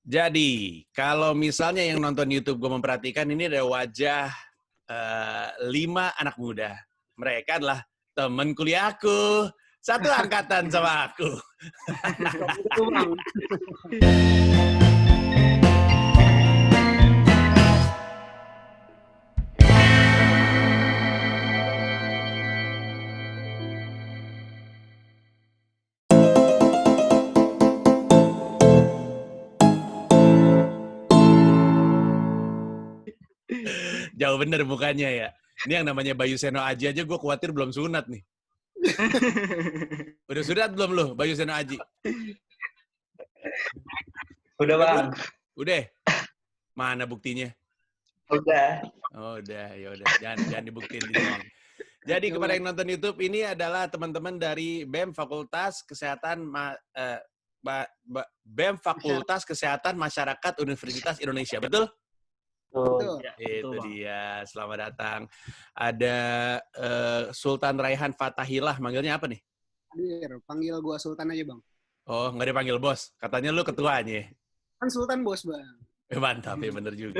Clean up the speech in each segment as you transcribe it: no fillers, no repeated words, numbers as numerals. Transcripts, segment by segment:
Jadi, kalau misalnya yang nonton YouTube gue memperhatikan, ini ada wajah 5 anak muda. Mereka adalah teman kuliahku. Satu angkatan sama aku. Itu Bang. Jauh bener mukanya ya. Ini yang namanya Bayu Seno Aji aja gue khawatir belum sunat nih. Udah sunat belum lo, Bayu Seno Aji? Udah Bang. Udah. Mana buktinya? Udah. Oh, udah, ya udah. Jangan dibuktiin di sini. Jadi kepada yang nonton YouTube, ini adalah teman-teman dari BEM Fakultas Kesehatan BEM Fakultas Kesehatan Masyarakat Universitas Indonesia. Betul? Betul. Ya, Itu betul, dia. Selamat datang. Ada Sultan Raihan Fatahillah. Manggilnya apa nih? Hadir, panggil gua Sultan aja, Bang. Oh, nggak dipanggil bos. Katanya lu ketuanya. Kan Sultan bos, Bang. Mantap ya, bener juga.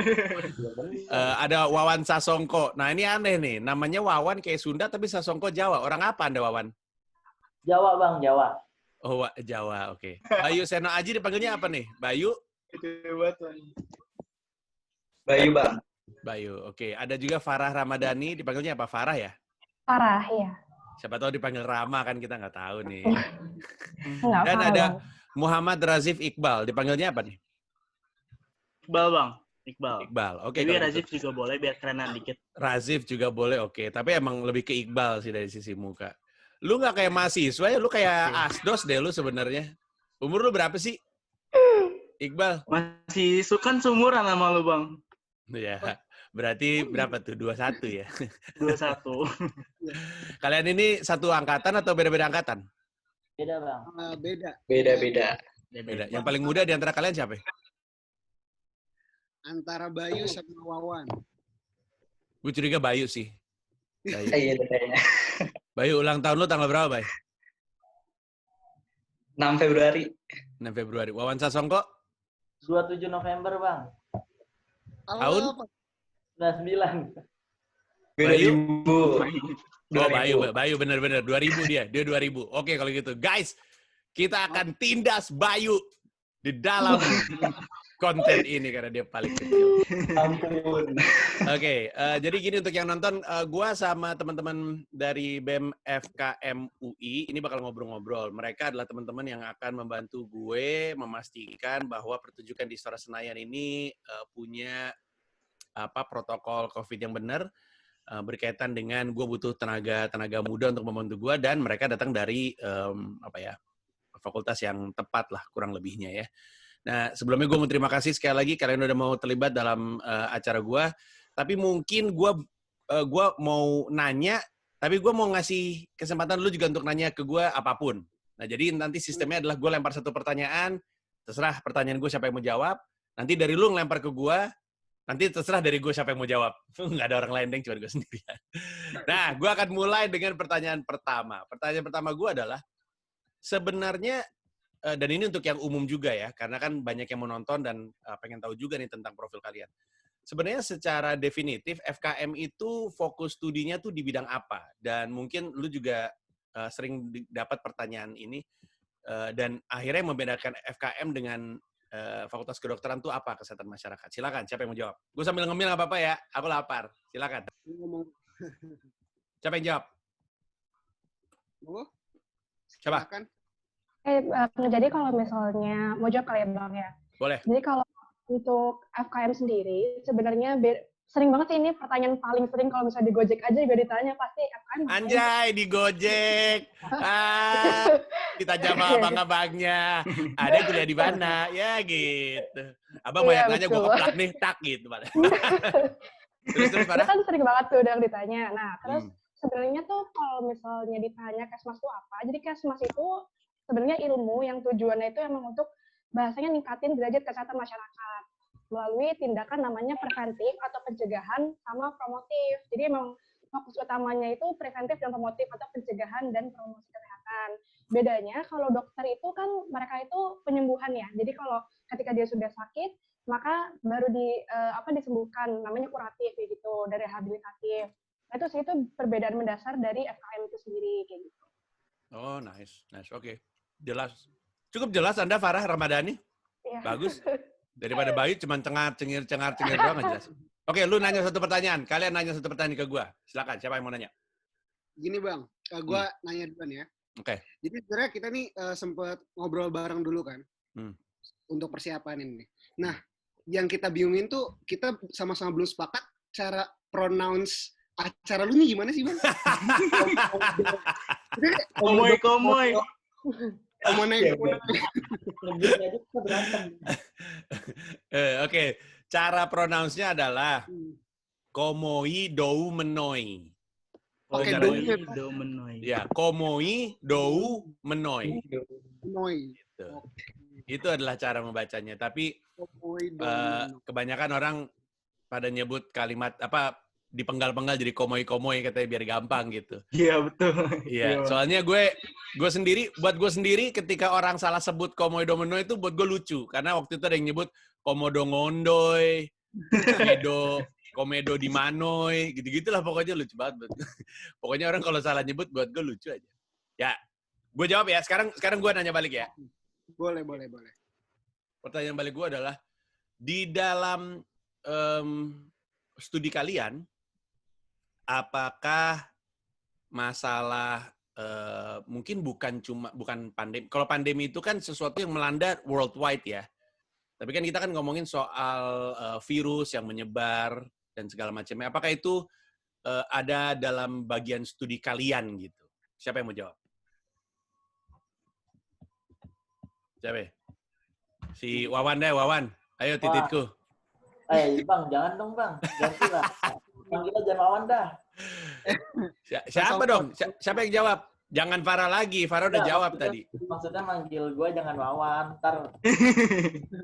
Ada Wawan Sasongko. Nah, ini aneh nih. Namanya Wawan kayak Sunda, tapi Sasongko Jawa. Orang apa Anda, Wawan? Jawa Bang, Jawa. Oh, Jawa, oke. Bayu Seno Aji dipanggilnya apa nih? Bayu? Bayu Bang. Bayu, oke. Ada juga Farah Ramadhani, dipanggilnya apa? Farah ya? Farah, ya. Siapa tahu dipanggil Rama, kan kita nggak tahu nih. Enggak, Dan Farah, ada Bang. Muhammad Razif Iqbal, dipanggilnya apa nih? Iqbal Bang, Iqbal. Iqbal, oke. Tapi kalau Razif gitu. juga boleh biar kerenan dikit. Razif juga boleh, oke. Tapi emang lebih ke Iqbal sih dari sisi muka. Lu nggak kayak mahasiswa ya, lu kayak asdos deh lu sebenarnya. Umur lu berapa sih, Iqbal? Masih sukan seumuran sama lu Bang. Ya, berarti berapa tuh? 21 ya? 21. Kalian ini satu angkatan atau beda-beda angkatan? Beda Bang. Beda. Beda-beda. Beda. Yang paling muda di antara kalian siapa? Antara Bayu sama Wawan. Gue curiga Bayu sih. Bayu. Iya kayaknya. Bayu, ulang tahun lu tanggal berapa, Bay? 6 Februari. 6 Februari. Wawan Sasongko? 27 November Bang. Tahun? 99. Bayu? 2000. Oh, Bayu bener-bener. 2000 dia. Dia 2000. Oke, kalau gitu. Guys, kita akan tindas Bayu di dalam konten ini karena dia paling kecil. Ampun. Oke, jadi gini untuk yang nonton, gua sama teman-teman dari BEM FKM UI ini bakal ngobrol-ngobrol. Mereka adalah teman-teman yang akan membantu gue memastikan bahwa pertunjukan di Istora Senayan ini punya protokol COVID yang benar, berkaitan dengan gue butuh tenaga muda untuk membantu gue, dan mereka datang dari fakultas yang tepat lah kurang lebihnya ya. Nah, sebelumnya gue mau terima kasih sekali lagi kalian udah mau terlibat dalam acara gue. Tapi mungkin gue mau nanya, tapi gue mau ngasih kesempatan lu juga untuk nanya ke gue apapun. Nah, jadi nanti sistemnya adalah gue lempar satu pertanyaan, terserah pertanyaan gue siapa yang mau jawab. Nanti dari lu ngelempar ke gue, nanti terserah dari gue siapa yang mau jawab. Nggak ada orang lain, deng, cuma gue sendirian. Nah, gue akan mulai dengan pertanyaan pertama. Pertanyaan pertama gue adalah, sebenarnya, dan ini untuk yang umum juga ya, karena kan banyak yang menonton dan pengen tahu juga nih tentang profil kalian. Sebenarnya secara definitif, FKM itu fokus studinya tuh di bidang apa? Dan mungkin lu juga sering dapat pertanyaan ini, dan akhirnya membedakan FKM dengan Fakultas Kedokteran tuh apa kesehatan masyarakat? Silakan, siapa yang mau jawab? Gue sambil ngemil nggak apa-apa ya, aku lapar. Silakan. Siapa yang jawab? Coba. Silakan. Jadi kalau misalnya, mau jawab kali ya Bang ya? Boleh. Jadi kalau untuk FKM sendiri, sebenarnya sering banget sih ini pertanyaan paling sering kalau misalnya di Gojek aja juga ditanya pasti FKM. Anjay, di Gojek. Kita jama abang-abangnya. Ada kuliah di mana? Ya gitu. Abang banyak nanya, gue keplak nih, tak gitu. Terus Itu kan sering banget tuh yang ditanya. Nah, terus sebenarnya tuh kalau misalnya ditanya Kesmas itu apa, jadi Kesmas itu sebenarnya ilmu yang tujuannya itu emang untuk bahasanya ningkatin derajat kesehatan masyarakat melalui tindakan namanya preventif atau pencegahan sama promotif. Jadi emang fokus utamanya itu preventif dan promotif atau pencegahan dan promosi kesehatan. Bedanya kalau dokter itu kan mereka itu penyembuhan ya. Jadi kalau ketika dia sudah sakit, maka baru disembuhkan, namanya kuratif kayak gitu, dari rehabilitatif. Nah, itu perbedaan mendasar dari FKM itu sendiri kayak gitu. Oh, nice. Oke. Jelas. Cukup jelas Anda, Farah Ramadhani. Iya. Bagus. Daripada Bayu cuma cengar-cengir doang nggak jelas. Oke, lu nanya satu pertanyaan. Kalian nanya satu pertanyaan ke gua. Silakan, siapa yang mau nanya? Gini Bang, gue nanya duluan ya. Oke. Jadi sebenarnya kita nih sempat ngobrol bareng dulu kan, untuk persiapan ini. Nah, yang kita bingungin tuh kita sama-sama belum sepakat cara pronounce acara lu nih gimana sih Bang? Komoy. Nyebutnya aja kita berantem. Oke. Cara pronounce-nya adalah komoi dou menoi. Oke, Do menoi. Ya, komoi dou menoi. Noi. Gitu. Itu adalah cara membacanya. Tapi kebanyakan orang pada nyebut kalimat dipenggal-penggal jadi komoi-komoi katanya biar gampang gitu. Iya, betul. Iya, soalnya gue sendiri ketika orang salah sebut komoi do menoi itu buat gue lucu karena waktu itu ada yang nyebut komodo ngondoy, komedo di manoi, gitu-gitulah pokoknya lucu banget. Pokoknya orang kalau salah nyebut buat gue lucu aja. Ya, gue jawab ya. Sekarang gue nanya balik ya. Boleh. Pertanyaan balik gue adalah, di dalam studi kalian, apakah masalah mungkin bukan pandemi. Kalau pandemi itu kan sesuatu yang melanda worldwide ya. Tapi kan kita kan ngomongin soal virus yang menyebar dan segala macamnya. Apakah itu ada dalam bagian studi kalian gitu? Siapa yang mau jawab? Siapa? Si Wawan deh, Wawan. Ayo titipku. Bang, jangan dong Bang. Ganti lah. Panggilnya jangan Wawan dah. Siapa dong? Siapa yang jawab? Jangan Farah lagi. Farah udah jawab tadi. Maksudnya manggil gue jangan Wawan. Ntar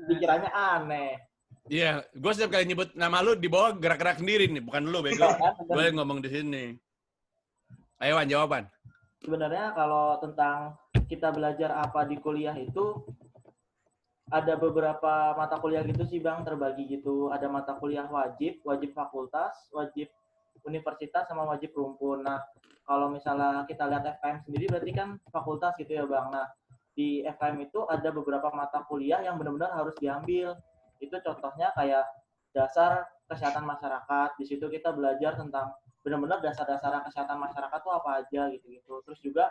pikirannya aneh. Iya, gue setiap kali nyebut nama lu di bawah gerak-gerak sendiri nih, bukan lu bego. Gue ngomong di sini. Ayo Wan, jawaban. Sebenarnya kalau tentang kita belajar apa di kuliah itu ada beberapa mata kuliah gitu sih Bang, terbagi gitu. Ada mata kuliah wajib fakultas, wajib universitas, sama wajib rumpun. Nah, kalau misalnya kita lihat FKM sendiri berarti kan fakultas gitu ya Bang. Nah, di FKM itu ada beberapa mata kuliah yang benar-benar harus diambil. Itu contohnya kayak dasar kesehatan masyarakat. Di situ kita belajar tentang benar-benar dasar-dasar kesehatan masyarakat itu apa aja gitu-gitu. Terus juga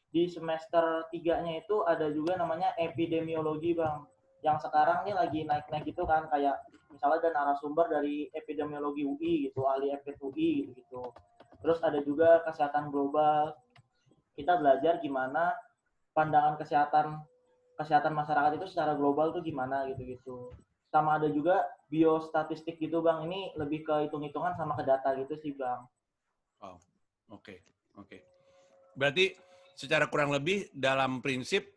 di semester 3-nya itu ada juga namanya epidemiologi Bang. Yang sekarang nih lagi naik-naik gitu kan, kayak misalnya ada narasumber dari epidemiologi UI gitu, ahli epid UI gitu-gitu. Terus ada juga kesehatan global. Kita belajar gimana pandangan kesehatan masyarakat itu secara global tuh gimana gitu-gitu. Sama ada juga biostatistik gitu Bang. Ini lebih ke hitung-hitungan sama ke data gitu sih Bang. Oh, oke. Berarti secara kurang lebih dalam prinsip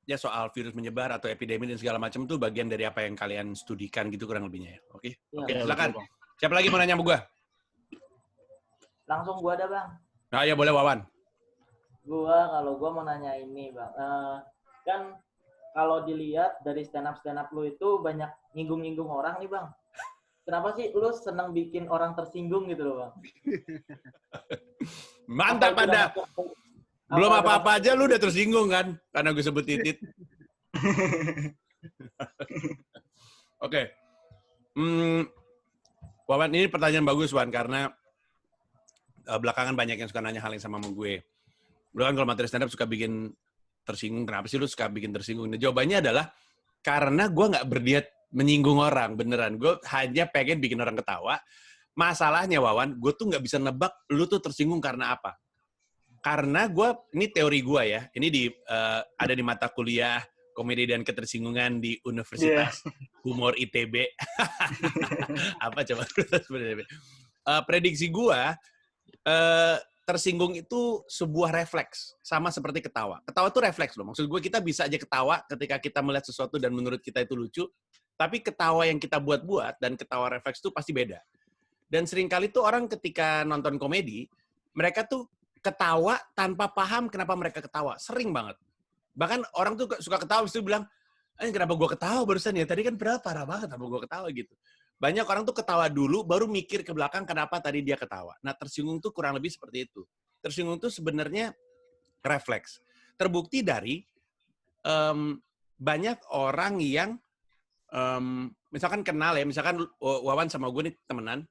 ya soal virus menyebar atau epidemi dan segala macam itu bagian dari apa yang kalian studikan gitu kurang lebihnya ya. Oke, silakan. Siapa lagi mau nanya sama gue? Langsung gua ada Bang. Nah, ya boleh Wawan. Kalau gua mau nanya ini Bang. Kan kalau dilihat dari stand up lu itu banyak nyinggung-nyinggung orang nih Bang. Kenapa sih lu senang bikin orang tersinggung gitu loh Bang? Mantap Anda. Belum apa-apa aja lu udah tersinggung kan? Karena gue sebut titit. Oke. Wawan, ini pertanyaan bagus Wan, karena belakangan banyak yang suka nanya hal yang sama gue. Lu kan kalau materi stand up suka bikin tersinggung. Kenapa sih lu suka bikin tersinggung? Nah, jawabannya adalah karena gue nggak berniat menyinggung orang, beneran. Gue hanya pengen bikin orang ketawa. Masalahnya, Wawan, gue tuh nggak bisa nebak lu tuh tersinggung karena apa. Karena ini teori gue ya, ini ada di mata kuliah Komedi dan Ketersinggungan di Universitas Humor ITB. Apa coba? Prediksi gue, tersinggung itu sebuah refleks, sama seperti ketawa. Ketawa itu refleks loh. Maksud gue kita bisa aja ketawa ketika kita melihat sesuatu dan menurut kita itu lucu, tapi ketawa yang kita buat-buat dan ketawa refleks itu pasti beda. Dan seringkali tuh orang ketika nonton komedi, mereka tuh ketawa tanpa paham kenapa mereka ketawa. Sering banget. Bahkan orang tuh suka ketawa, terus bilang, kenapa gue ketawa barusan ya? Tadi kan parah banget apa gue ketawa gitu. Banyak orang tuh ketawa dulu, baru mikir ke belakang kenapa tadi dia ketawa. Nah, tersinggung tuh kurang lebih seperti itu. Tersinggung tuh sebenarnya refleks. Terbukti dari banyak orang yang misalkan kenal ya, misalkan Wawan sama gue nih temenan,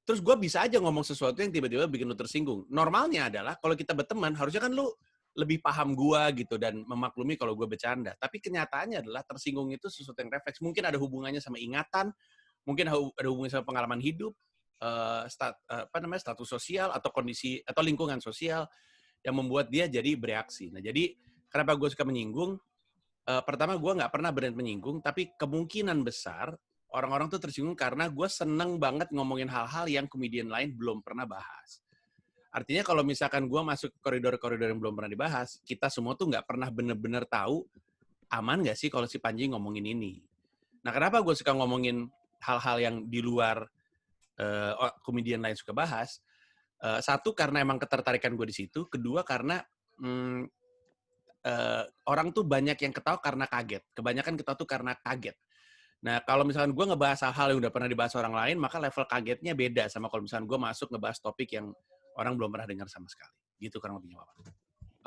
terus gue bisa aja ngomong sesuatu yang tiba-tiba bikin lu tersinggung. Normalnya adalah kalau kita berteman, harusnya kan lu lebih paham gue gitu dan memaklumi kalau gue bercanda. Tapi kenyataannya adalah tersinggung itu sesuatu yang refleks. Mungkin ada hubungannya sama ingatan, mungkin ada hubungannya sama pengalaman hidup, status sosial atau kondisi atau lingkungan sosial yang membuat dia jadi bereaksi. Nah, jadi kenapa gue suka menyinggung? Pertama, gue nggak pernah berani menyinggung, tapi kemungkinan besar orang-orang tuh tersinggung karena gue seneng banget ngomongin hal-hal yang komedian lain belum pernah bahas. Artinya kalau misalkan gue masuk koridor-koridor yang belum pernah dibahas, kita semua tuh nggak pernah bener-bener tahu aman nggak sih kalau si Panji ngomongin ini. Nah, kenapa gue suka ngomongin hal-hal yang di luar komedian lain suka bahas? Satu, karena emang ketertarikan gue di situ. Kedua, karena orang tuh banyak yang ketawa karena kaget. Kebanyakan ketawa tuh karena kaget. Nah, kalau misalkan gue ngebahas hal-hal yang udah pernah dibahas orang lain, maka level kagetnya beda sama kalau misalkan gue masuk ngebahas topik yang orang belum pernah dengar sama sekali. Gitu kurang lebihnya, Bapak.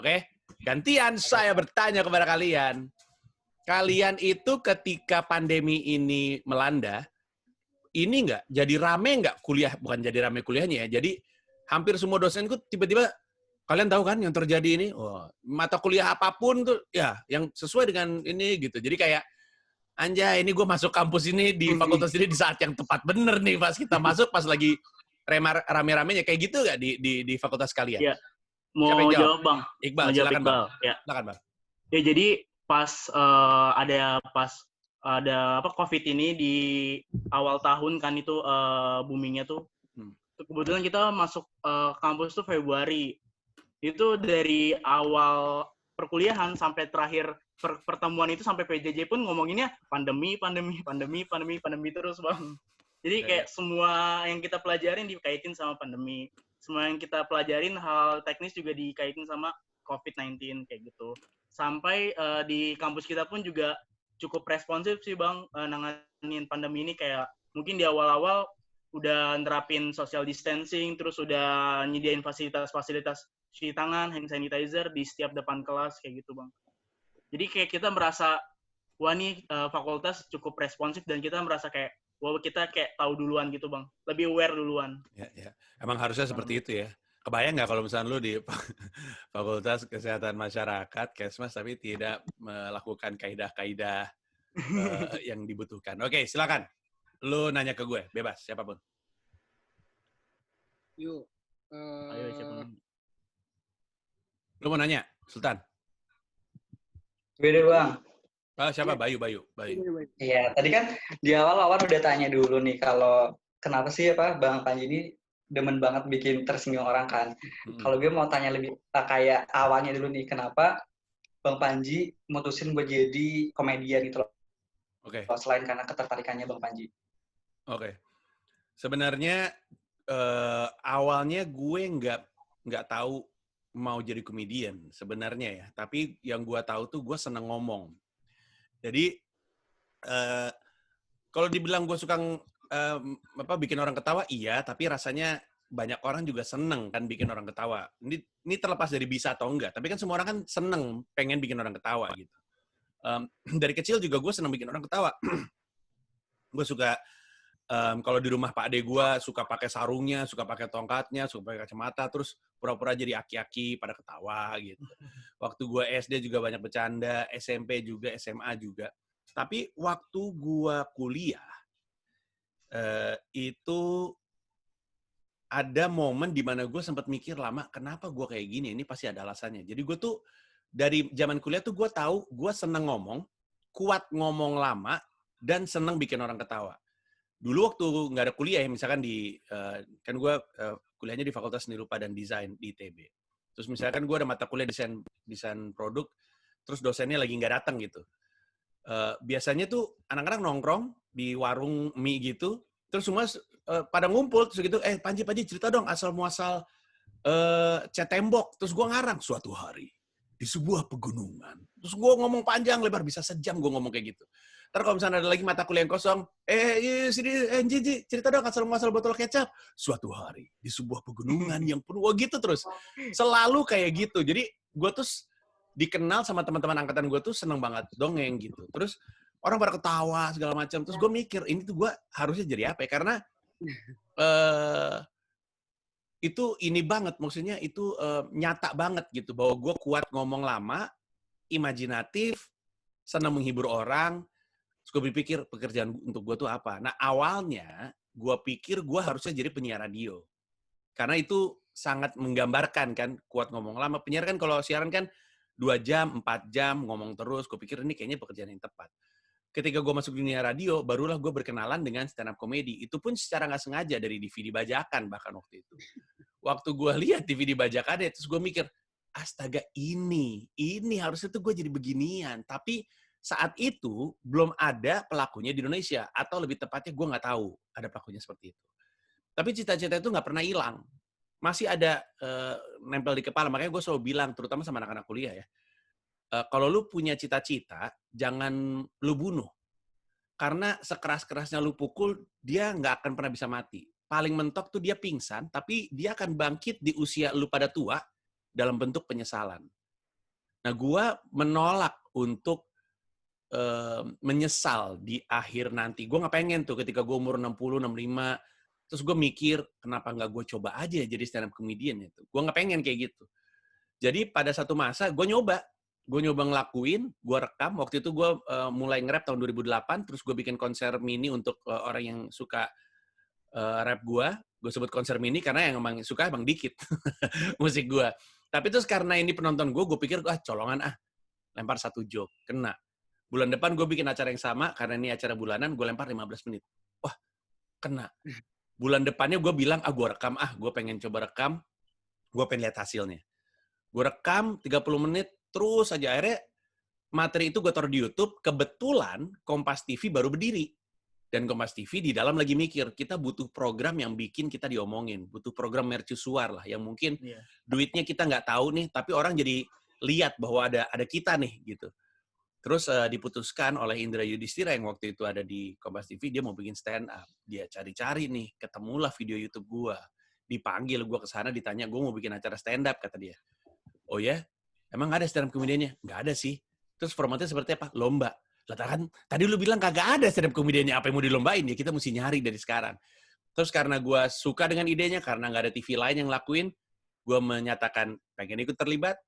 Oke? Gantian saya bertanya kepada kalian. Kalian itu ketika pandemi ini melanda, ini nggak jadi rame nggak kuliah? Bukan jadi rame kuliahnya ya. Jadi hampir semua dosenku tiba-tiba, kalian tahu kan yang terjadi ini? Oh, mata kuliah apapun tuh ya yang sesuai dengan ini gitu. Jadi kayak, anjay, ini gue masuk kampus ini di fakultas ini di saat yang tepat. Bener nih, pas kita masuk, pas lagi rame-ramenya. Kayak gitu nggak di fakultas kalian? Iya. Mau jawab, Bang? Iqbal, silakan, Bang. Ya. Silakan, Bang. Ya, jadi pas ada COVID ini di awal tahun kan itu boomingnya tuh. Kebetulan kita masuk kampus tuh Februari. Itu dari awal perkuliahan sampai terakhir pertemuan itu sampai PJJ pun ngomonginnya pandemi terus, Bang. Jadi kayak semua yang kita pelajarin dikaitin sama pandemi. Semua yang kita pelajarin hal teknis juga dikaitin sama COVID-19 kayak gitu. Sampai di kampus kita pun juga cukup responsif sih, Bang, nanganin pandemi ini. Kayak mungkin di awal-awal udah nerapin social distancing, terus udah nyediain fasilitas cuci tangan, hand sanitizer di setiap depan kelas kayak gitu, Bang. Jadi kayak kita merasa, wah nih fakultas cukup responsif dan kita merasa kayak, wah kita kayak tahu duluan gitu, Bang. Lebih aware duluan. Ya. Emang harusnya seperti itu ya. Kebayang nggak kalau misalnya lu di Fakultas Kesehatan Masyarakat, Kesmas, tapi tidak melakukan kaidah-kaidah yang dibutuhkan. Oke, silakan. Lu nanya ke gue, bebas, siapapun. Yuk. Ayo, siapa? Lu mau nanya, Sultan? Beda, Bang. Siapa? Bayu. Iya, tadi kan di awal udah tanya dulu nih kalau kenapa sih Bang Panji ini demen banget bikin tersinggung orang kan. Kalau gue mau tanya lebih kayak awalnya dulu nih, kenapa Bang Panji mutusin buat jadi komedian gitu loh. Oke. Selain karena ketertarikannya Bang Panji. Oke. Sebenarnya awalnya gue nggak tahu mau jadi komedian sebenarnya ya. Tapi yang gue tahu tuh gue seneng ngomong. Jadi kalau dibilang gue suka bikin orang ketawa, iya, tapi rasanya banyak orang juga seneng kan bikin orang ketawa. Ini terlepas dari bisa atau enggak, tapi kan semua orang kan seneng pengen bikin orang ketawa gitu. Dari kecil juga gue seneng bikin orang ketawa. Gue suka kalau di rumah Pak Ade gue suka pakai sarungnya, suka pakai tongkatnya, suka pakai kacamata, terus pura-pura jadi aki-aki pada ketawa gitu. Waktu gue SD juga banyak bercanda, SMP juga, SMA juga. Tapi waktu gue kuliah, itu ada momen di mana gue sempat mikir lama, kenapa gue kayak gini? Ini pasti ada alasannya. Jadi gue tuh dari zaman kuliah tuh gue tahu gue seneng ngomong, kuat ngomong lama, dan seneng bikin orang ketawa. Dulu waktu nggak ada kuliah ya, misalkan kan gue kuliahnya di Fakultas Seni Rupa dan Desain di ITB. Terus misalkan gue ada mata kuliah desain produk, terus dosennya lagi nggak datang gitu. Biasanya tuh anak-anak nongkrong di warung mie gitu, terus semua pada ngumpul, terus gitu, Panji cerita dong asal-muasal cat tembok. Terus gue ngarang, suatu hari di sebuah pegunungan. Terus gue ngomong panjang lebar, bisa sejam gue ngomong kayak gitu. Ntar kalau misalnya ada lagi mata kuliah yang kosong, sini, Ji, cerita dong asal-muasal botol kecap. Suatu hari, di sebuah pegunungan yang penuh, gitu terus. Selalu kayak gitu. Jadi gue tuh dikenal sama teman-teman angkatan gue tuh seneng banget dongeng gitu. Terus orang pada ketawa segala macam. Terus gue mikir, ini tuh gue harusnya jadi apa ya? Karena itu ini banget, maksudnya itu nyata banget gitu. Bahwa gue kuat ngomong lama, imajinatif, senang menghibur orang. Terus gue berpikir pekerjaan untuk gue tuh apa. Nah awalnya gue pikir gue harusnya jadi penyiar radio. Karena itu sangat menggambarkan kan, kuat ngomong lama. Penyiar kan kalau siaran kan 2 jam, 4 jam ngomong terus. Gue pikir ini kayaknya pekerjaan yang tepat. Ketika gue masuk dunia radio, barulah gue berkenalan dengan stand up comedy. Itu pun secara nggak sengaja dari DVD bajakan bahkan waktu itu. Waktu gue lihat DVD bajakan, terus gue mikir, astaga ini harusnya tuh gue jadi beginian. Tapi saat itu belum ada pelakunya di Indonesia, atau lebih tepatnya gue nggak tahu ada pelakunya seperti itu. Tapi cita-cita itu nggak pernah hilang, masih ada nempel di kepala. Makanya gue selalu bilang, terutama sama anak-anak kuliah ya, kalau lu punya cita-cita, jangan lu bunuh, karena sekeras-kerasnya lu pukul, dia nggak akan pernah bisa mati. Paling mentok tuh dia pingsan, tapi dia akan bangkit di usia lu pada tua dalam bentuk penyesalan. Nah, gue menolak untuk menyesal di akhir nanti. Gue nggak pengen tuh ketika gue umur 60, 65, terus gue mikir, kenapa nggak gue coba aja jadi stand up comedian itu. Gue nggak pengen kayak gitu. Jadi pada satu masa gue nyoba ngelakuin, gue rekam. Waktu itu gue mulai nge-rap tahun 2008, terus gue bikin konser mini untuk orang yang suka rap gue sebut konser mini karena yang emang suka emang dikit musik gue. Tapi terus karena ini penonton gue pikir, colongan lempar 1 joke, kena. Bulan depan gue bikin acara yang sama, karena ini acara bulanan, gue lempar 15 menit. Wah, kena. Bulan depannya gue bilang, gue rekam, gue pengen coba rekam, gue pengen lihat hasilnya. Gue rekam 30 menit, terus aja akhirnya materi itu gue taruh di YouTube. Kebetulan Kompas TV baru berdiri. Dan Kompas TV di dalam lagi mikir, kita butuh program yang bikin kita diomongin. Butuh program mercusuar lah, yang mungkin duitnya kita nggak tahu nih, tapi orang jadi lihat bahwa ada kita nih, gitu. Terus diputuskan oleh Indra Yudhistira yang waktu itu ada di Kompas TV, dia mau bikin stand up. Dia cari-cari nih, ketemulah video YouTube gue. Dipanggil gue ke sana, ditanya, gue mau bikin acara stand up, kata dia. Oh ya? Emang nggak ada stand up comedian-nya? Nggak ada sih. Terus formatnya seperti apa? Lomba. Lah kan, tadi lu bilang kagak ada stand up comedian-nya, apa yang mau dilombain? Ya kita mesti nyari dari sekarang. Terus karena gue suka dengan idenya, karena nggak ada TV lain yang ngelakuin, gue menyatakan pengen ikut terlibat.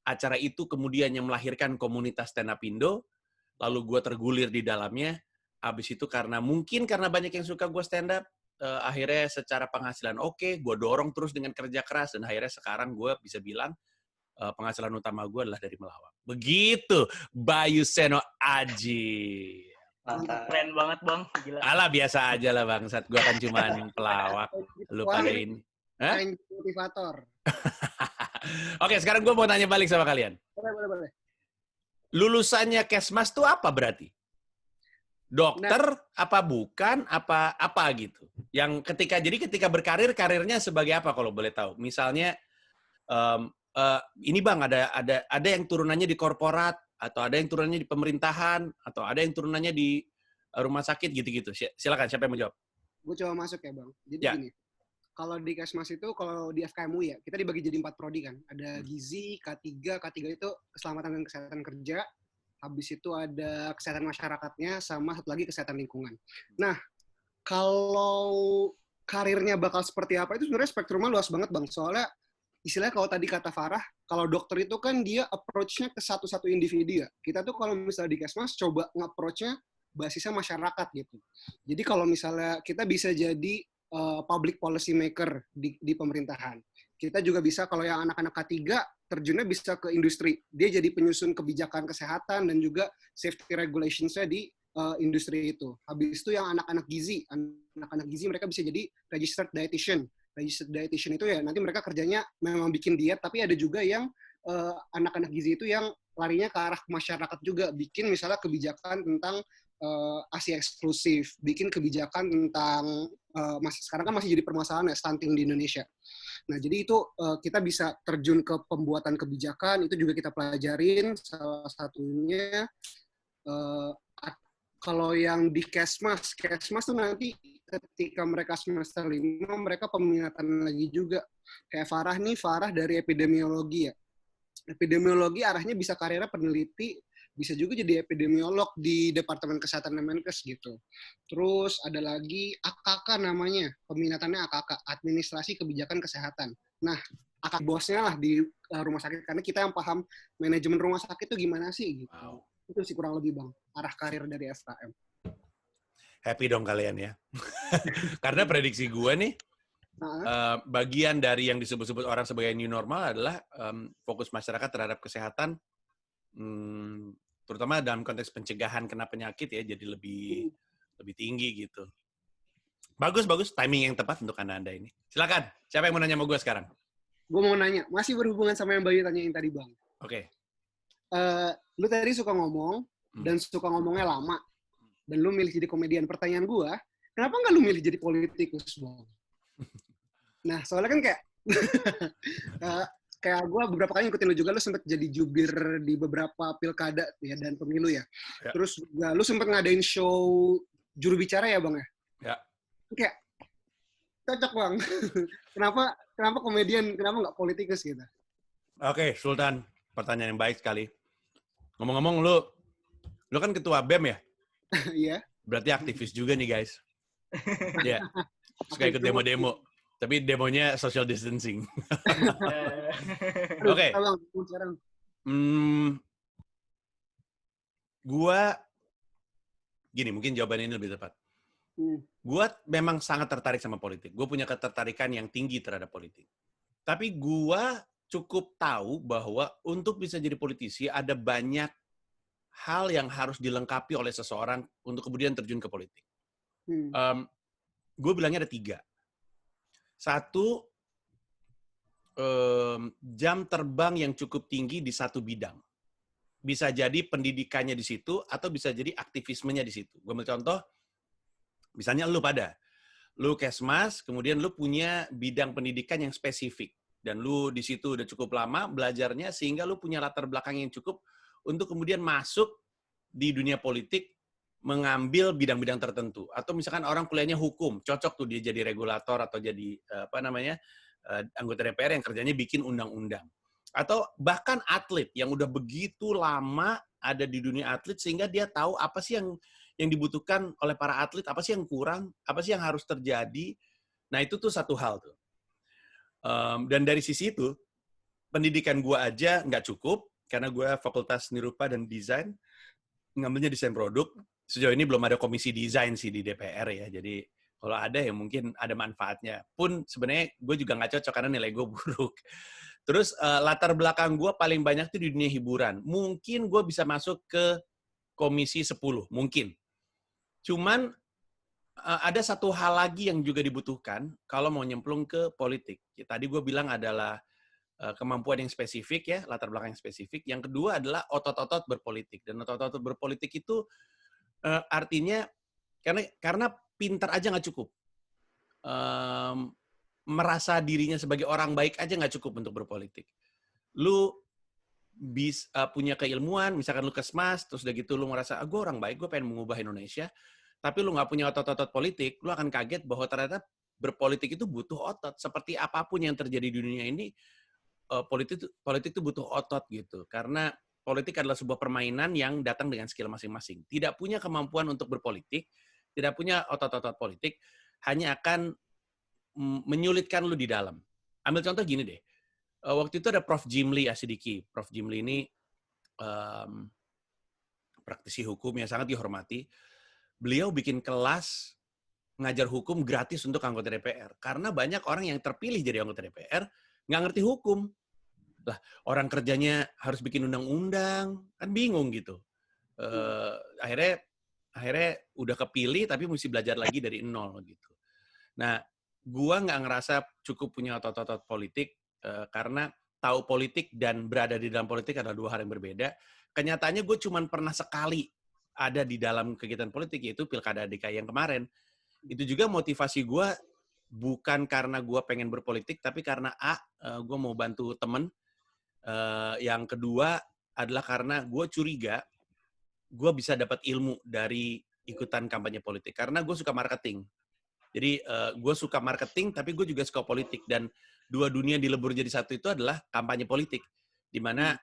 Acara itu kemudian yang melahirkan komunitas stand up Indo, lalu gue tergulir di dalamnya. Habis itu karena banyak yang suka gue stand up, akhirnya secara penghasilan oke, gue dorong terus dengan kerja keras, dan akhirnya sekarang gue bisa bilang penghasilan utama gue adalah dari melawak. Begitu, Bayu Seno Aji. Mantap. Keren banget, Bang. Gila. Alah, biasa aja lah, bangsat. Gue kan cuman pelawak. Lu pada ini. Motivator. Oke, sekarang gue mau tanya balik sama kalian. Boleh. Lulusannya Kesmas tuh apa berarti? Dokter, apa bukan, apa gitu? Yang ketika berkarir, karirnya sebagai apa kalau boleh tahu? Misalnya, ini Bang, ada yang turunannya di korporat, atau ada yang turunannya di pemerintahan, atau ada yang turunannya di rumah sakit gitu-gitu. Silakan, siapa yang mau jawab? Gue coba masuk ya Bang. Jadi gini, kalau di Kesmas itu, kalau di FKMU ya, kita dibagi jadi 4 prodi kan. Ada Gizi, K3 itu keselamatan dan kesehatan kerja. Habis itu ada kesehatan masyarakatnya, sama satu lagi kesehatan lingkungan. Nah, kalau karirnya bakal seperti apa, itu sebenarnya spektrumnya luas banget Bang. Soalnya, istilahnya kalau tadi kata Farah, kalau dokter itu kan dia approach-nya ke satu-satu individu ya. Kita tuh kalau misalnya di Kesmas, coba nge-approach-nya basisnya masyarakat gitu. Jadi kalau misalnya kita bisa jadi public policy maker di pemerintahan. Kita juga bisa, kalau yang anak-anak K3, terjunnya bisa ke industri. Dia jadi penyusun kebijakan kesehatan dan juga safety regulations-nya di industri itu. Habis itu yang anak-anak gizi mereka bisa jadi registered dietitian. Registered dietitian itu ya nanti mereka kerjanya memang bikin diet, tapi ada juga yang anak-anak gizi itu yang larinya ke arah masyarakat juga, bikin misalnya kebijakan tentang ASI eksklusif, bikin kebijakan tentang sekarang kan masih jadi permasalahan ya stunting di Indonesia. Nah, jadi itu kita bisa terjun ke pembuatan kebijakan, itu juga kita pelajarin. Salah satunya kalau yang di Kesmas tuh nanti ketika mereka semester 5, mereka peminatan lagi juga. Kayak Farah dari epidemiologi ya. Epidemiologi arahnya bisa karirnya peneliti, bisa juga jadi epidemiolog di Departemen Kesehatan Kemenkes gitu. Terus ada lagi AKK namanya, peminatannya AKK, Administrasi Kebijakan Kesehatan. Nah, AKK bosnya lah di rumah sakit, karena kita yang paham manajemen rumah sakit itu gimana sih gitu. Wow. Itu sih kurang lebih Bang, arah karir dari FKM. Happy dong kalian ya. Karena prediksi gue nih, bagian dari yang disebut-sebut orang sebagai new normal adalah fokus masyarakat terhadap kesehatan, terutama dalam konteks pencegahan kena penyakit ya, jadi lebih tinggi gitu. Bagus, timing yang tepat untuk anda ini. Silakan, siapa yang mau nanya sama gue sekarang? Gue mau nanya, masih berhubungan sama yang Bayu tanyain tadi Bang. Oke. Lu tadi suka ngomong, dan suka ngomongnya lama, dan lu milih jadi komedian. Pertanyaan gue, kenapa nggak lu milih jadi politikus Bang? Nah, soalnya kan kayak gue beberapa kali ngikutin lu juga, lu sempat jadi jubir di beberapa pilkada ya dan pemilu ya. Terus juga lu sempat ngadain show juru bicara ya Bang ya? Ya. Kayak cocok Bang. Kenapa komedian, kenapa nggak politikus gitu? Oke, Sultan, pertanyaan yang baik sekali. Ngomong-ngomong, lu kan ketua BEM ya? Iya. Berarti aktivis juga nih guys. Iya. Suka ikut demo-demo. Tapi demonya social distancing. Oke. Gua gini, mungkin jawaban ini lebih tepat. Gua memang sangat tertarik sama politik. Gue punya ketertarikan yang tinggi terhadap politik. Tapi gua cukup tahu bahwa untuk bisa jadi politisi ada banyak hal yang harus dilengkapi oleh seseorang untuk kemudian terjun ke politik. Gue bilangnya ada 3. 1, jam terbang yang cukup tinggi di satu bidang. Bisa jadi pendidikannya di situ, atau bisa jadi aktivismenya di situ. Gue ambil contoh, misalnya lu Kesmas, kemudian lu punya bidang pendidikan yang spesifik. Dan lu di situ udah cukup lama belajarnya, sehingga lu punya latar belakang yang cukup untuk kemudian masuk di dunia politik, mengambil bidang-bidang tertentu. Atau misalkan orang kuliahnya hukum, cocok tuh dia jadi regulator atau jadi anggota DPR yang kerjanya bikin undang-undang. Atau bahkan atlet yang udah begitu lama ada di dunia atlet sehingga dia tahu apa sih yang dibutuhkan oleh para atlet, apa sih yang kurang, apa sih yang harus terjadi. Nah, itu tuh satu hal tuh. Dan dari sisi itu, pendidikan gue aja nggak cukup, karena gue fakultas seni rupa dan desain, ngambilnya desain produk. Sejauh ini belum ada komisi desain sih di DPR ya, jadi kalau ada ya mungkin ada manfaatnya. Pun sebenarnya gue juga nggak cocok karena nilai gue buruk. Terus latar belakang gue paling banyak tuh di dunia hiburan. Mungkin gue bisa masuk ke komisi 10, mungkin. Cuman ada satu hal lagi yang juga dibutuhkan kalau mau nyemplung ke politik. Ya, tadi gue bilang adalah kemampuan yang spesifik ya, latar belakang yang spesifik. Yang kedua adalah otot-otot berpolitik. Dan otot-otot berpolitik itu artinya karena pintar aja nggak cukup. Merasa dirinya sebagai orang baik aja nggak cukup untuk berpolitik. Lu punya keilmuan, misalkan lu Kesmas, terus udah gitu lu merasa, gue orang baik, gue pengen mengubah Indonesia, tapi lu nggak punya otot-otot politik, lu akan kaget bahwa ternyata berpolitik itu butuh otot. Seperti apapun yang terjadi di dunia ini, politik itu butuh otot gitu. Karena politik adalah sebuah permainan yang datang dengan skill masing-masing. Tidak punya kemampuan untuk berpolitik, tidak punya otot-otot politik, hanya akan menyulitkan lu di dalam. Ambil contoh gini deh. Waktu itu ada Prof. Jimli Asidiki. Prof. Jimli ini praktisi hukum yang sangat dihormati. Beliau bikin kelas ngajar hukum gratis untuk anggota DPR. Karena banyak orang yang terpilih jadi anggota DPR nggak ngerti hukum. Lah, orang kerjanya harus bikin undang-undang, kan bingung gitu. Akhirnya udah kepilih tapi mesti belajar lagi dari nol gitu. Nah, gua nggak ngerasa cukup punya otot-otot politik karena tahu politik dan berada di dalam politik adalah 2 hal yang berbeda. Kenyataannya gue cuma pernah sekali ada di dalam kegiatan politik, yaitu Pilkada DKI yang kemarin. itu juga motivasi gue bukan karena gue pengen berpolitik, tapi karena gue mau bantu temen. Yang kedua adalah karena gue curiga gue bisa dapat ilmu dari ikutan kampanye politik. Karena gue suka marketing. Jadi gue suka marketing, tapi gue juga suka politik. Dan dua dunia dilebur jadi satu itu adalah kampanye politik. Di mana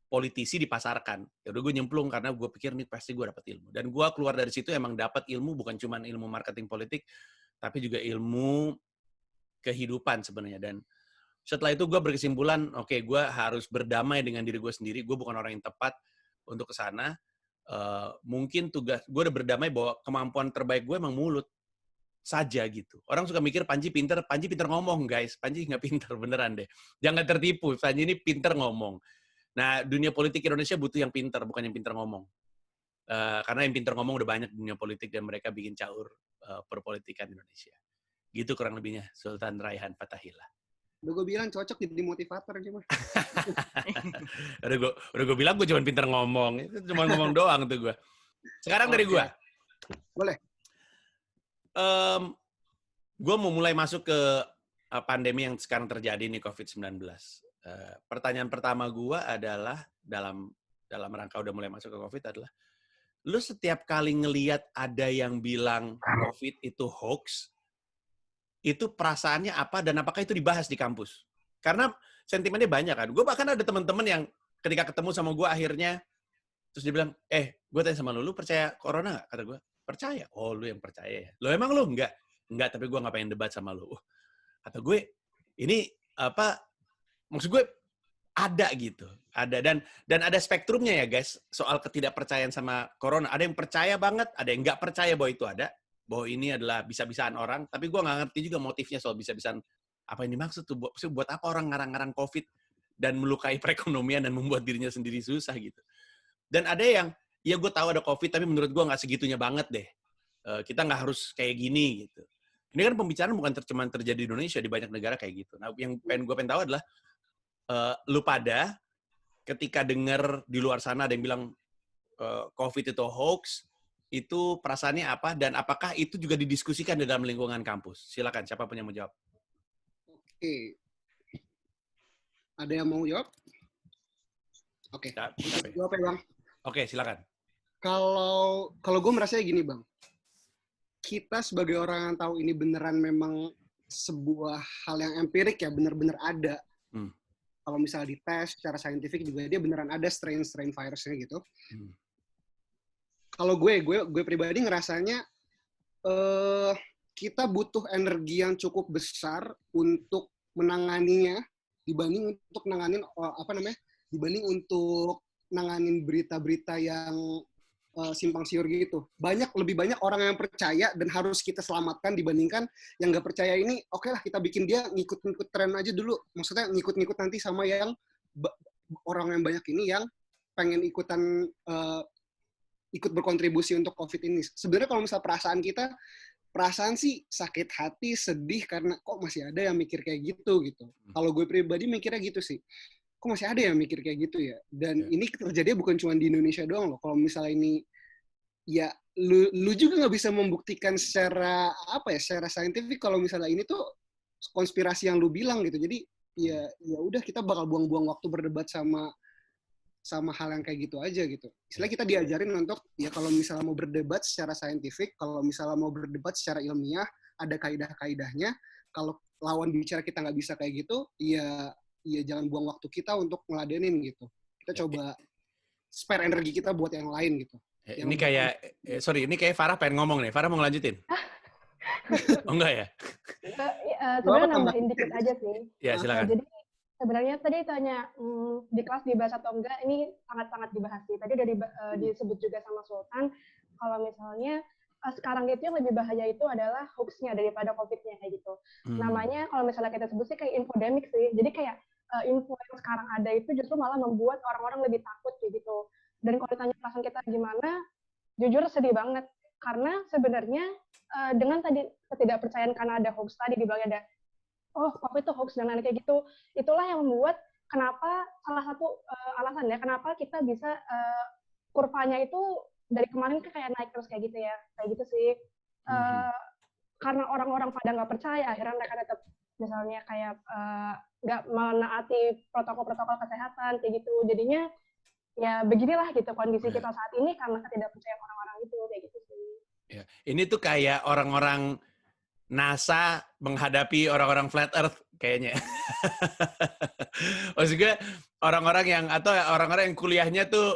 politisi dipasarkan. Ya udah gue nyemplung karena gue pikir nih pasti gue dapat ilmu. Dan gue keluar dari situ emang dapat ilmu, bukan cuma ilmu marketing politik, tapi juga ilmu kehidupan sebenarnya. Dan setelah itu gue berkesimpulan, oke, gue harus berdamai dengan diri gue sendiri. Gue bukan orang yang tepat untuk ke sana. Mungkin tugas gue udah berdamai bahwa kemampuan terbaik gue emang mulut saja gitu. Orang suka mikir Panji pinter ngomong, guys. Panji nggak pinter, beneran deh. Jangan tertipu, Panji ini pinter ngomong. Nah, dunia politik Indonesia butuh yang pinter, bukan yang pinter ngomong. Karena yang pinter ngomong udah banyak di dunia politik dan mereka bikin caur perpolitikan Indonesia. Gitu kurang lebihnya, Sultan Raihan Fathahillah. Udah gue bilang cocok jadi motivator gimana? udah gue bilang gue cuma pinter ngomong. Itu cuma ngomong doang tuh gue. Sekarang dari gue. Boleh. Gue mau mulai masuk ke pandemi yang sekarang terjadi nih, COVID-19. Pertanyaan pertama gue adalah dalam rangka udah mulai masuk ke COVID adalah, lu setiap kali ngelihat ada yang bilang COVID itu hoax, itu perasaannya apa dan apakah itu dibahas di kampus? Karena sentimennya banyak kan. Gue bahkan ada teman-teman yang ketika ketemu sama gue akhirnya, terus dia bilang, gue tanya sama lu percaya corona nggak? Kata gue, percaya. Oh, lu yang percaya ya. Lo emang lu enggak? Enggak, tapi gue nggak pengen debat sama lu. Kata gue, ini apa? Maksud gue ada gitu, ada dan ada spektrumnya ya guys soal ketidakpercayaan sama corona. Ada yang percaya banget, ada yang nggak percaya bahwa itu ada, bahwa ini adalah bisa-bisaan orang. Tapi gue nggak ngerti juga motifnya soal bisa-bisaan apa yang dimaksud tuh. Buat apa orang ngarang-ngarang COVID dan melukai perekonomian dan membuat dirinya sendiri susah gitu. Dan ada yang ya gue tahu ada COVID, tapi menurut gue nggak segitunya banget deh. Kita nggak harus kayak gini gitu. Ini kan pembicaraan bukan cuma terjadi di Indonesia, di banyak negara kayak gitu. Nah, yang gue pengen tahu adalah lu pada ketika dengar di luar sana ada yang bilang COVID itu hoax, itu perasaannya apa dan apakah itu juga didiskusikan di dalam lingkungan kampus? Silakan, siapa pun yang mau jawab. Oke. Ada yang mau jawab? Oke. Jawab ya, Bang. Oke, silakan. Kalau gue merasa gini, Bang. Kita sebagai orang yang tahu ini beneran memang sebuah hal yang empirik ya, bener-bener ada. Kalau misalnya dites secara saintifik juga dia beneran ada strain virusnya gitu. Kalau gue pribadi ngerasanya kita butuh energi yang cukup besar untuk menanganinya dibanding untuk nanganin berita-berita yang simpang siur gitu. Lebih banyak orang yang percaya dan harus kita selamatkan dibandingkan yang nggak percaya ini. Oke lah, kita bikin dia ngikut-ngikut tren aja dulu. Maksudnya ngikut-ngikut nanti sama yang orang yang banyak ini yang pengen ikut berkontribusi untuk COVID ini. Sebenarnya kalau misal perasaan sih sakit hati, sedih karena kok masih ada yang mikir kayak gitu. Kalau gue pribadi mikirnya gitu sih. Kok masih ada yang mikir kayak gitu ya? Dan ini terjadi bukan cuma di Indonesia doang loh. Kalau misalnya ini, ya lu juga nggak bisa membuktikan secara saintifik kalau misalnya ini tuh konspirasi yang lu bilang gitu. Jadi ya udah kita bakal buang-buang waktu berdebat sama hal yang kayak gitu aja gitu. Istilahnya kita diajarin untuk ya kalau misalnya mau berdebat secara saintifik, kalau misalnya mau berdebat secara ilmiah, ada kaidah-kaidahnya. Kalau lawan bicara kita nggak bisa kayak gitu, ya jangan buang waktu kita untuk ngeladenin gitu. Kita coba spare energi kita buat yang lain gitu. Ini kayak Farah pengen ngomong nih. Farah mau ngelanjutin? Oh enggak ya? Sebenarnya nambahin dikit aja sih. Ya, silakan. Jadi sebenarnya tadi tanya di kelas dibahas atau enggak, ini sangat-sangat dibahas sih. Tadi udah disebut juga sama Sultan, kalau misalnya sekarang itu yang lebih bahaya itu adalah hoax-nya daripada COVID-nya kayak gitu. Namanya kalau misalnya kita sebut sih kayak infodemic sih. Jadi kayak info yang sekarang ada itu justru malah membuat orang-orang lebih takut kayak gitu. Dan kalau ditanya perasaan kita gimana, jujur sedih banget. Karena sebenarnya dengan tadi ketidakpercayaan karena ada hoax tadi, dibilangnya ada, oh COVID itu hoax dan lain kayak gitu, itulah yang membuat kenapa salah satu alasan ya, kenapa kita bisa kurvanya itu dari kemarin kayak naik terus kayak gitu ya, kayak gitu sih. karena orang-orang pada nggak percaya, akhirnya mereka tetap misalnya kayak nggak menaati protokol-protokol kesehatan kayak gitu. Jadinya ya beginilah gitu kondisi kita saat ini karena ketidakpercayaan orang-orang itu kayak gitu sih. Ya. Ini tuh kayak orang-orang NASA menghadapi orang-orang flat earth kayaknya. Maksud gue orang-orang yang atau orang-orang yang kuliahnya tuh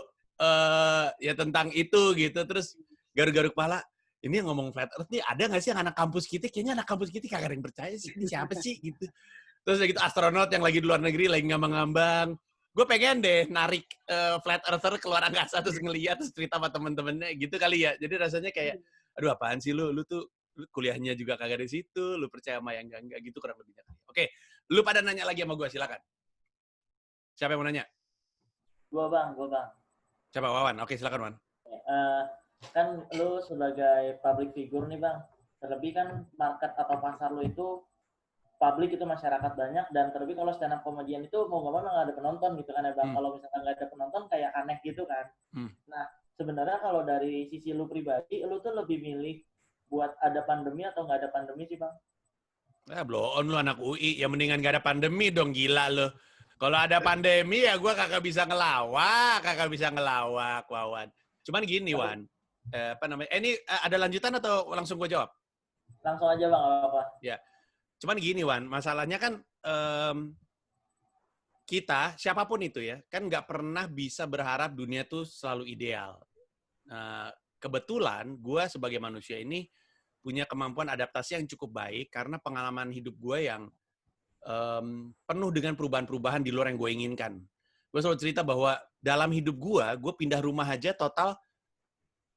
ya tentang itu gitu, terus garuk-garuk kepala. Ini yang ngomong flat earth nih ada nggak sih yang anak kampus kita? Kayaknya anak kampus kita kagak ada yang percaya sih. Ini siapa sih gitu. Terus gitu astronot yang lagi di luar negeri lagi ngambang-ngambang. Gue pengen deh narik flat earther keluar angkasa terus ngeliat terus cerita sama temen-temennya gitu kali ya. Jadi rasanya kayak, aduh apaan sih lu tuh lu kuliahnya juga kagak di situ, lu percaya sama yang enggak gitu kurang lebihnya. Oke, lu pada nanya lagi sama gue, silakan. Siapa yang mau nanya? Gua bang. Siapa, Wawan? Oke, silakan Wan. Kan lu sebagai public figure nih bang, terlebih kan market atau pasar lu itu publik itu masyarakat banyak, dan terlebih kalau stand up comedian itu mau nggak mau nggak ada penonton gitu kan ya bang. Kalau misalkan nggak ada penonton kayak aneh gitu kan. Nah sebenarnya kalau dari sisi lu pribadi, lu tuh lebih milih buat ada pandemi atau nggak ada pandemi sih bang? Blow on lu anak UI, ya mendingan nggak ada pandemi dong, gila lu. Kalau ada pandemi ya gue kagak bisa ngelawak, Wawan. Cuman gini Wan, apa namanya? Ini ada lanjutan atau langsung gue jawab? Langsung aja bang, apa-apa. Ya. Cuman gini Wan, masalahnya kan kita, siapapun itu ya, kan nggak pernah bisa berharap dunia tuh selalu ideal. Kebetulan gue sebagai manusia ini punya kemampuan adaptasi yang cukup baik karena pengalaman hidup gue yang penuh dengan perubahan-perubahan di luar yang gue inginkan. Gue selalu cerita bahwa dalam hidup gue pindah rumah aja total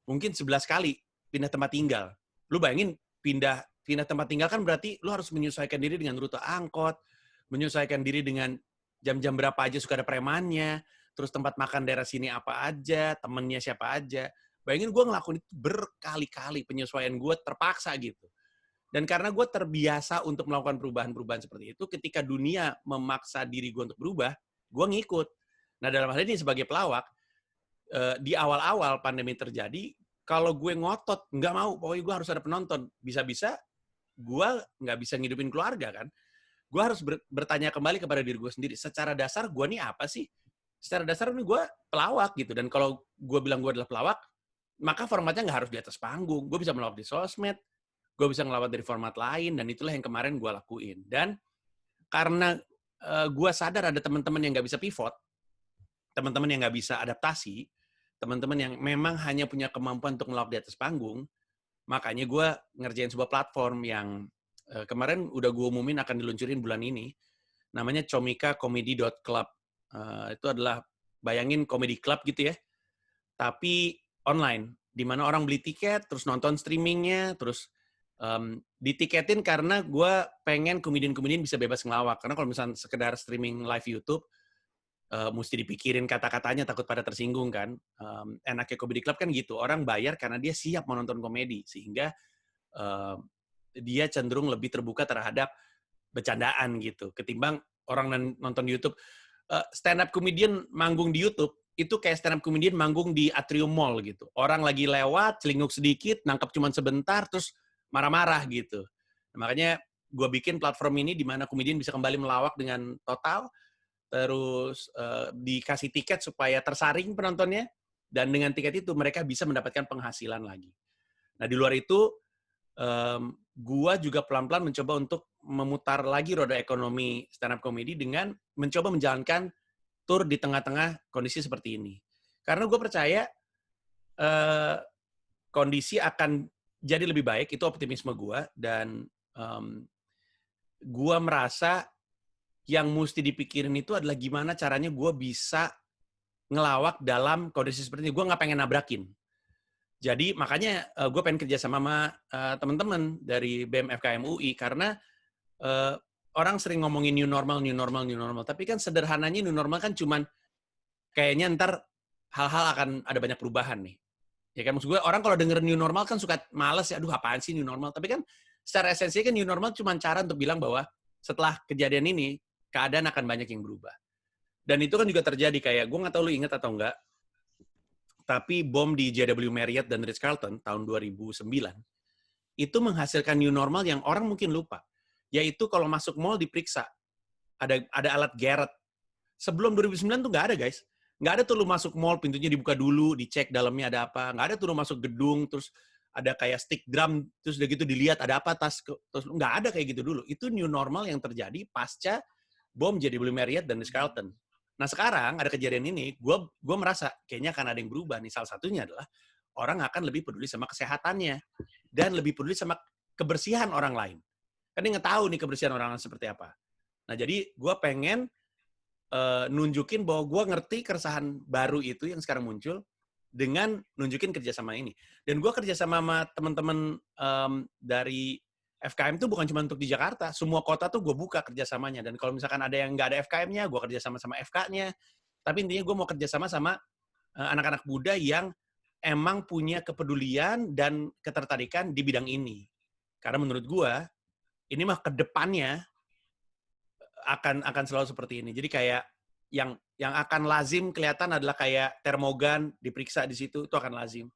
mungkin 11 kali pindah tempat tinggal. Lu bayangin pindah tempat tinggal kan berarti lu harus menyesuaikan diri dengan rute angkot, menyesuaikan diri dengan jam-jam berapa aja suka ada premannya, terus tempat makan daerah sini apa aja, temennya siapa aja. Bayangin gue ngelakuin itu berkali-kali, penyesuaian gue terpaksa gitu. Dan karena gue terbiasa untuk melakukan perubahan-perubahan seperti itu, ketika dunia memaksa diri gue untuk berubah, gue ngikut. Nah dalam hal ini sebagai pelawak, di awal-awal pandemi terjadi, kalau gue ngotot, nggak mau, pokoknya gue harus ada penonton. Bisa-bisa gue nggak bisa ngidupin keluarga kan. Gue harus bertanya kembali kepada diri gue sendiri. Secara dasar gue nih apa sih? Secara dasar nih gue pelawak gitu. Dan kalau gue bilang gue adalah pelawak, maka formatnya nggak harus di atas panggung. Gue bisa melawak di sosmed, gue bisa ngelawak dari format lain, dan itulah yang kemarin gue lakuin. Dan karena gue sadar ada teman-teman yang nggak bisa pivot, teman-teman yang nggak bisa adaptasi, teman-teman yang memang hanya punya kemampuan untuk melawak di atas panggung, makanya gue ngerjain sebuah platform yang kemarin udah gue umumin akan diluncurin bulan ini, namanya comicacomedy.club. Itu adalah, bayangin comedy club gitu ya, tapi online, di mana orang beli tiket, terus nonton streamingnya, terus ditiketin karena gue pengen komedian-komedian bisa bebas ngelawak. Karena kalau misalnya sekedar streaming live YouTube, mesti dipikirin kata-katanya, takut pada tersinggung kan. Enaknya Comedy Club kan gitu, orang bayar karena dia siap menonton komedi, sehingga dia cenderung lebih terbuka terhadap bercandaan gitu, ketimbang orang nonton YouTube. Stand up comedian manggung di YouTube, itu kayak stand up comedian manggung di atrium mall gitu. Orang lagi lewat, celinguk sedikit, nangkep cuma sebentar, terus marah-marah gitu. Nah, makanya gue bikin platform ini di mana komedian bisa kembali melawak dengan total, terus dikasih tiket supaya tersaring penontonnya, dan dengan tiket itu mereka bisa mendapatkan penghasilan lagi. Nah di luar itu, gua juga pelan-pelan mencoba untuk memutar lagi roda ekonomi stand up comedy dengan mencoba menjalankan tour di tengah-tengah kondisi seperti ini. Karena gue percaya kondisi akan jadi lebih baik, itu optimisme gue, dan gue merasa yang mesti dipikirin itu adalah gimana caranya gue bisa ngelawak dalam kondisi seperti ini. Gue nggak pengen nabrakin. Jadi makanya gue pengen kerja sama teman-teman dari BEM FKM UI, karena orang sering ngomongin new normal. Tapi kan sederhananya new normal kan cuman kayaknya ntar hal-hal akan ada banyak perubahan nih. Ya kan, maksud gue orang kalau denger new normal kan suka males ya, aduh apaan sih new normal. Tapi kan secara esensi kan new normal cuma cara untuk bilang bahwa setelah kejadian ini, keadaan akan banyak yang berubah. Dan itu kan juga terjadi, kayak, gue nggak tahu lu ingat atau enggak, tapi bom di JW Marriott dan Ritz-Carlton tahun 2009, itu menghasilkan new normal yang orang mungkin lupa. Yaitu kalau masuk mall diperiksa. Ada alat Garrett. Sebelum 2009 tuh nggak ada, guys. Nggak ada tuh lu masuk mall, pintunya dibuka dulu, dicek dalamnya ada apa. Nggak ada tuh lu masuk gedung, terus ada kayak stick drum, terus udah gitu dilihat ada apa tas. Terus nggak ada kayak gitu dulu. Itu new normal yang terjadi pasca bom jadi Blue Marriott dan Ritz-Carlton. Nah sekarang ada kejadian ini, gue merasa kayaknya akan ada yang berubah nih. Salah satunya adalah orang akan lebih peduli sama kesehatannya dan lebih peduli sama kebersihan orang lain. Kan dia nggak tahu nih kebersihan orang lain seperti apa. Nah jadi gue pengen nunjukin bahwa gue ngerti keresahan baru itu yang sekarang muncul dengan nunjukin kerjasama ini. Dan gue kerjasama sama teman-teman dari FKM itu bukan cuma untuk di Jakarta, semua kota tuh gue buka kerjasamanya. Dan kalau misalkan ada yang nggak ada FKM-nya, gue kerjasama sama FK-nya. Tapi intinya gue mau kerjasama sama anak-anak muda yang emang punya kepedulian dan ketertarikan di bidang ini. Karena menurut gue, ini mah ke depannya akan selalu seperti ini. Jadi kayak yang akan lazim kelihatan adalah kayak termogan diperiksa di situ, itu akan lazim.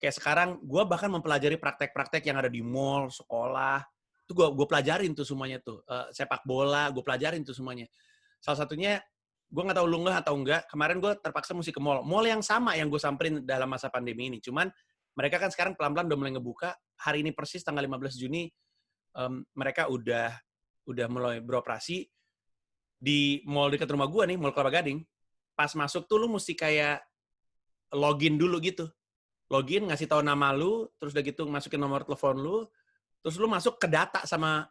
Kayak sekarang gue bahkan mempelajari praktek-praktek yang ada di mall, sekolah, itu gue pelajarin tuh semuanya tuh. Sepak bola, gue pelajarin tuh semuanya. Salah satunya, gue nggak tahu lu nggak atau enggak, kemarin gue terpaksa mesti ke mall. Mall yang sama yang gue samperin dalam masa pandemi ini. Cuman mereka kan sekarang pelan-pelan udah mulai ngebuka. Hari ini persis tanggal 15 Juni, mereka udah mulai beroperasi. Di mall dekat rumah gue nih, Mall Kelapa Gading, pas masuk tuh lu mesti kayak login dulu gitu. Login, ngasih tahu nama lu, terus udah gitu masukin nomor telepon lu, terus lu masuk ke data sama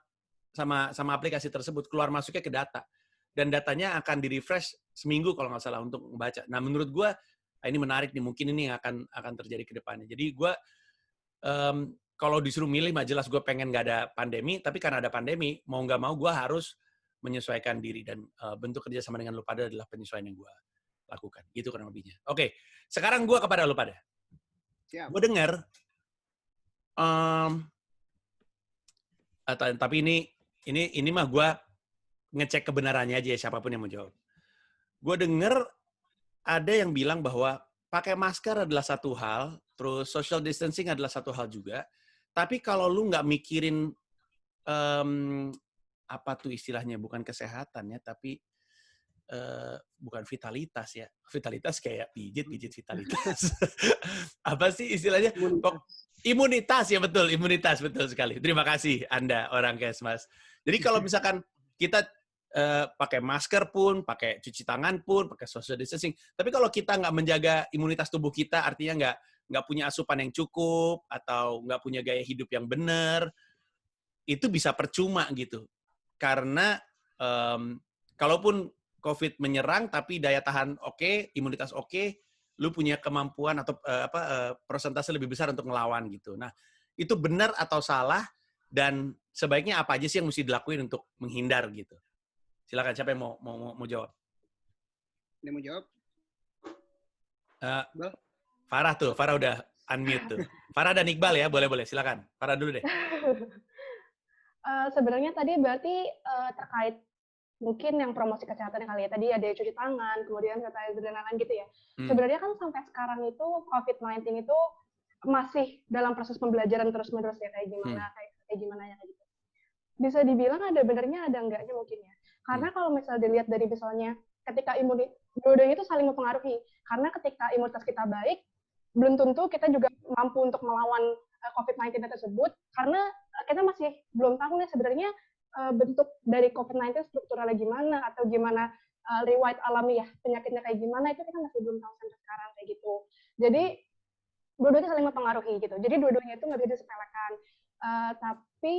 aplikasi tersebut, keluar masuknya ke data. Dan datanya akan di-refresh seminggu kalau nggak salah untuk membaca. Nah, menurut gue, ini menarik nih, mungkin ini yang akan terjadi ke depannya. Jadi gue, kalau disuruh milih, mah jelas gue pengen nggak ada pandemi, tapi karena ada pandemi, mau nggak mau gue harus menyesuaikan diri, dan bentuk kerjasama dengan lu pada adalah penyesuaian yang gue lakukan. Gitu kurang lebihnya. Oke, sekarang gue kepada lu pada. Gue dengar, tapi ini mah gue ngecek kebenarannya aja ya, siapapun yang mau jawab. Gue dengar ada yang bilang bahwa pakai masker adalah satu hal, terus social distancing adalah satu hal juga, tapi kalau lu nggak mikirin apa tuh istilahnya, bukan kesehatan ya, tapi bukan vitalitas ya. Vitalitas kayak pijit vitalitas. Apa sih istilahnya? Imunitas ya, betul. Imunitas, betul sekali. Terima kasih Anda, orang Kesmas. Jadi kalau misalkan kita pakai masker pun, pakai cuci tangan pun, pakai social distancing, tapi kalau kita nggak menjaga imunitas tubuh kita, artinya nggak punya asupan yang cukup, atau nggak punya gaya hidup yang benar, itu bisa percuma gitu. Karena kalaupun COVID menyerang, tapi daya tahan oke, imunitas oke, lu punya kemampuan atau persentase lebih besar untuk ngelawan gitu. Nah, itu benar atau salah, dan sebaiknya apa aja sih yang mesti dilakuin untuk menghindar gitu? Silakan, siapa yang mau jawab? Dia mau jawab? Farah udah unmute tuh. Farah dan Iqbal ya, boleh. Silakan. Farah dulu deh. Sebenarnya tadi berarti terkait mungkin yang promosi kesehatan kali ya, tadi ada cuci tangan, kemudian kata adrenalin gitu ya. Sebenarnya kan sampai sekarang itu COVID-19 itu masih dalam proses pembelajaran terus-menerus ya, kayak gimana ya gitu. Bisa dibilang ada benernya, ada enggaknya mungkin ya. Karena kalau misalnya dilihat dari misalnya ketika dua-duanya itu saling mempengaruhi. Karena ketika imunitas kita baik, belum tentu kita juga mampu untuk melawan COVID-19 tersebut, karena kita masih belum tahu nih sebenarnya bentuk dari COVID-19 strukturalnya gimana, atau gimana riwayat alami ya, penyakitnya kayak gimana, itu kita masih belum tahu sampai sekarang kayak gitu. Jadi, dua-duanya saling mempengaruhi gitu. Jadi, dua-duanya itu nggak bisa disepelekan. Tapi,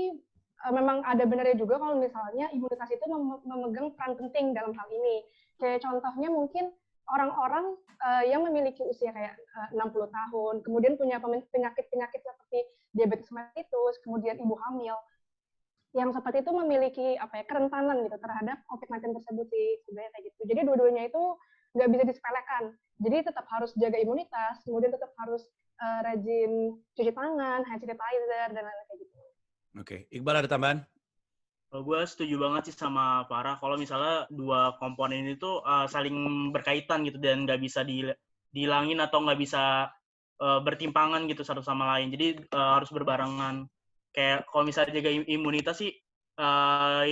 memang ada benarnya juga kalau misalnya imunitas itu memegang peran penting dalam hal ini. Kayak contohnya mungkin orang-orang yang memiliki usia kayak 60 tahun, kemudian punya penyakit-penyakit seperti diabetes mellitus, kemudian ibu hamil, yang seperti itu memiliki kerentanan gitu terhadap COVID-19 tersebut sih sebenarnya kayak gitu. Jadi dua-duanya itu nggak bisa disepelekan. Jadi tetap harus jaga imunitas, kemudian tetap harus rajin cuci tangan, hand sanitizer, dan lain-lain kayak gitu. Oke, Iqbal ada tambahan? Gue setuju banget sih sama Farah. Kalau misalnya dua komponen itu saling berkaitan gitu, dan nggak bisa dihilangin atau nggak bisa bertimpangan gitu satu sama lain. Jadi harus berbarengan. kayak kalau misalnya jaga imunitas sih,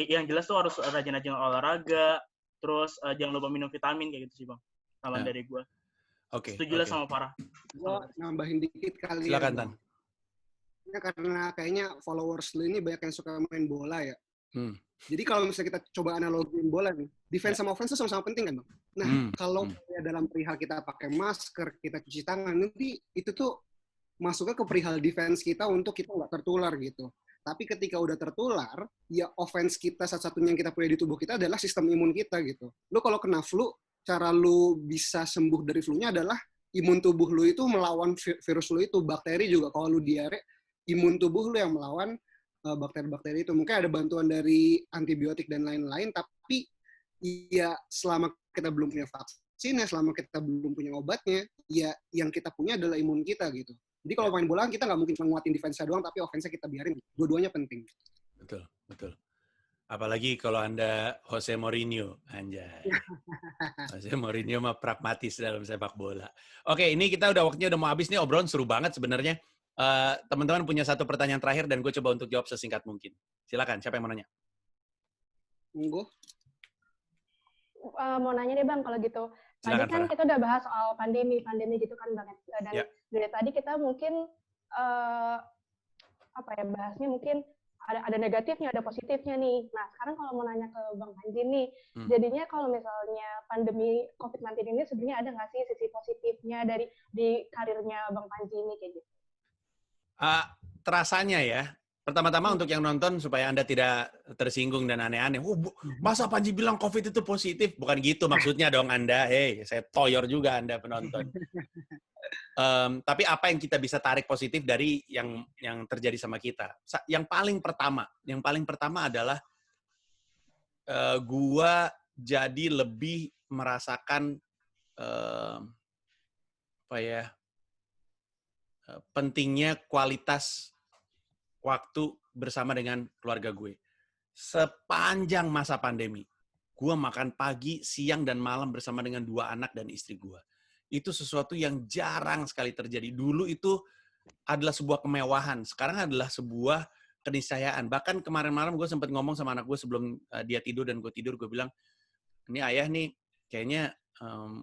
yang jelas tuh harus rajin-rajin olahraga, terus jangan lupa minum vitamin kayak gitu sih Bang. Tambahan dari gue. Setuju lah sama Farah. Gue nambahin dikit kali Silakan, ya. Tan. Ya, karena kayaknya followers lu ini banyak yang suka main bola ya. Jadi kalau misalnya kita coba analogiin bola nih, defense sama offense itu sama-sama penting kan, Bang? Nah, kalau dalam perihal kita pakai masker, kita cuci tangan, nanti itu tuh masuknya ke perihal defense kita untuk kita nggak tertular gitu. Tapi ketika udah tertular, ya offense kita satu-satunya yang kita punya di tubuh kita adalah sistem imun kita gitu. Lu kalau kena flu, cara lu bisa sembuh dari flu-nya adalah imun tubuh lu itu melawan virus lu itu. Bakteri juga, kalau lu diare, imun tubuh lu yang melawan bakteri-bakteri itu. Mungkin ada bantuan dari antibiotik dan lain-lain, tapi ya selama kita belum punya vaksin, ya selama kita belum punya obatnya, ya yang kita punya adalah imun kita gitu. Jadi kalau main bola kita nggak mungkin nguatin defense-nya doang, tapi offense-nya kita biarin. Dua-duanya penting. Betul, betul. Apalagi kalau Anda Jose Mourinho, anjay. Jose Mourinho mah pragmatis dalam sepak bola. Oke, ini kita waktunya udah mau habis nih, obrolan seru banget sebenarnya. Teman-teman punya satu pertanyaan terakhir dan gue coba untuk jawab sesingkat mungkin. Silakan, siapa yang mau nanya? Monggo. Mau nanya nih Bang, kalau gitu. Tadi kan kita udah bahas soal pandemi gitu kan Bang. Dan dari tadi kita mungkin bahasnya mungkin ada negatifnya, ada positifnya nih. Nah, sekarang kalau mau nanya ke Bang Panji nih, jadinya kalau misalnya pandemi COVID-19 ini sebenarnya ada nggak sih sisi positifnya di karirnya Bang Panji ini kayak gitu? Terasanya ya. Pertama-tama untuk yang nonton supaya Anda tidak tersinggung dan aneh-aneh. Masa Panji bilang COVID itu positif? Bukan gitu maksudnya dong Anda. Hei, saya toyor juga Anda penonton. Tapi apa yang kita bisa tarik positif dari yang terjadi sama kita? Yang paling pertama adalah gua jadi lebih merasakan pentingnya kualitas waktu bersama dengan keluarga gue. Sepanjang masa pandemi, gue makan pagi, siang, dan malam bersama dengan 2 anak dan istri gue. Itu sesuatu yang jarang sekali terjadi. Dulu itu adalah sebuah kemewahan. Sekarang adalah sebuah keniscayaan. Bahkan kemarin malam gue sempat ngomong sama anak gue sebelum dia tidur dan gue tidur, gue bilang, ini ayah nih kayaknya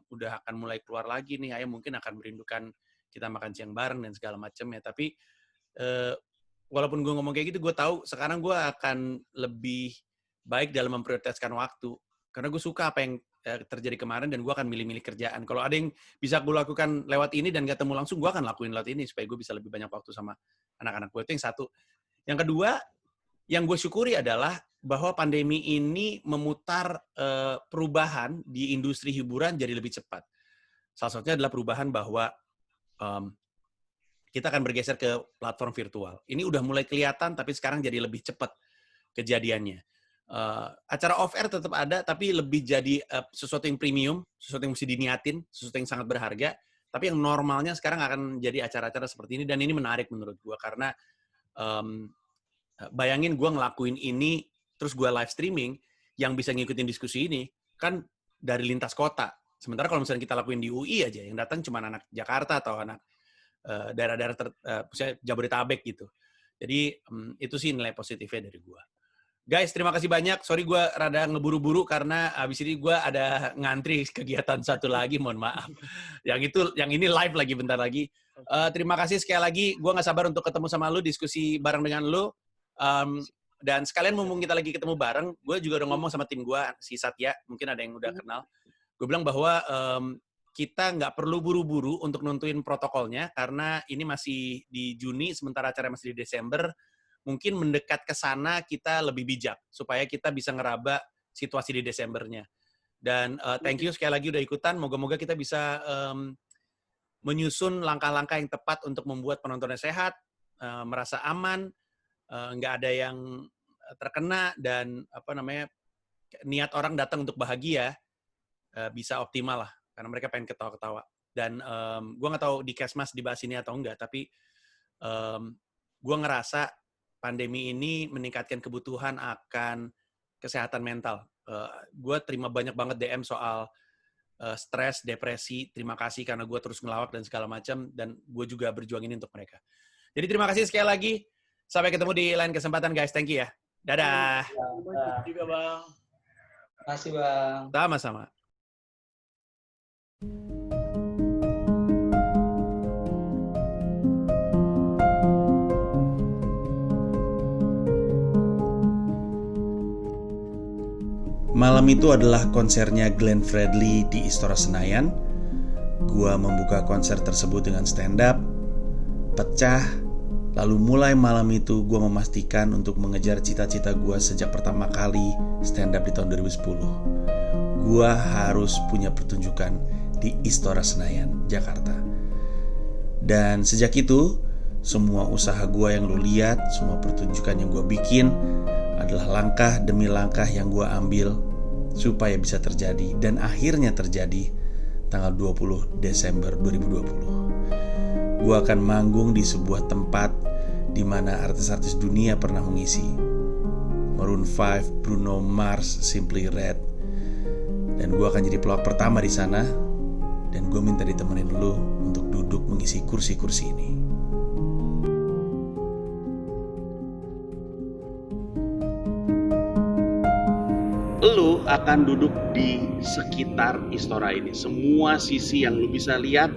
udah akan mulai keluar lagi nih. Ayah mungkin akan merindukan kita makan siang bareng dan segala macamnya. Tapi walaupun gue ngomong kayak gitu, gue tahu sekarang gue akan lebih baik dalam memprioritaskan waktu. Karena gue suka apa yang terjadi kemarin dan gue akan milih-milih kerjaan. Kalau ada yang bisa gue lakukan lewat ini dan gak ketemu langsung, gue akan lakuin lewat ini supaya gue bisa lebih banyak waktu sama anak-anak gue. Itu yang satu. Yang kedua, yang gue syukuri adalah bahwa pandemi ini memutar perubahan di industri hiburan jadi lebih cepat. Salah satunya adalah perubahan bahwa kita akan bergeser ke platform virtual. Ini udah mulai kelihatan, tapi sekarang jadi lebih cepat kejadiannya. Acara off-air tetap ada, tapi lebih jadi sesuatu yang premium, sesuatu yang mesti diniatin, sesuatu yang sangat berharga. Tapi yang normalnya sekarang akan jadi acara-acara seperti ini, dan ini menarik menurut gue, karena bayangin gue ngelakuin ini, terus gue live streaming, yang bisa ngikutin diskusi ini, kan dari lintas kota. Sementara kalau misalnya kita lakuin di UI aja, yang datang cuma anak Jakarta atau anak daerah-daerah Jabodetabek gitu. Jadi itu sih nilai positifnya dari gue. Guys, terima kasih banyak. Sorry gue rada ngeburu-buru karena abis ini gue ada ngantri kegiatan satu lagi. Mohon maaf. Yang ini live lagi bentar lagi. Terima kasih sekali lagi. Gue nggak sabar untuk ketemu sama lu, diskusi bareng dengan lu. Dan sekalian mumpung kita lagi ketemu bareng, gue juga udah ngomong sama tim gue, si Satya. Mungkin ada yang udah kenal. Gue bilang bahwa kita nggak perlu buru-buru untuk nentuin protokolnya, karena ini masih di Juni, sementara acara masih di Desember. Mungkin mendekat ke sana kita lebih bijak, supaya kita bisa ngeraba situasi di Desembernya. Dan thank you sekali lagi udah ikutan. Moga-moga kita bisa menyusun langkah-langkah yang tepat untuk membuat penontonnya sehat, merasa aman, nggak ada yang terkena, dan niat orang datang untuk bahagia bisa optimal lah. Karena mereka pengen ketawa-ketawa. Dan gue nggak tahu di Kesmas dibahas ini atau enggak, tapi gue ngerasa pandemi ini meningkatkan kebutuhan akan kesehatan mental. Gue terima banyak banget DM soal stres, depresi. Terima kasih karena gue terus ngelawak dan segala macam. Dan gue juga berjuang ini untuk mereka. Jadi terima kasih sekali lagi. Sampai ketemu di lain kesempatan guys. Thank you ya. Dadah. Juga Bang. Makasih Bang. Sama-sama. Malam itu adalah konsernya Glenn Fredly di Istora Senayan. Gua membuka konser tersebut dengan stand up, pecah, lalu mulai malam itu gua memastikan untuk mengejar cita-cita gua sejak pertama kali stand up di tahun 2010. Gua harus punya pertunjukan di Istora Senayan, Jakarta. Dan sejak itu, semua usaha gua yang lu lihat, semua pertunjukan yang gua bikin adalah langkah demi langkah yang gua ambil supaya bisa terjadi, dan akhirnya terjadi tanggal 20 Desember 2020. Gua akan manggung di sebuah tempat di mana artis-artis dunia pernah mengisi. Maroon 5, Bruno Mars, Simply Red. Dan gua akan jadi pelawak pertama di sana, dan gua minta ditemenin lu untuk duduk mengisi kursi-kursi ini. Lu akan duduk di sekitar Istora ini. Semua sisi yang lu bisa lihat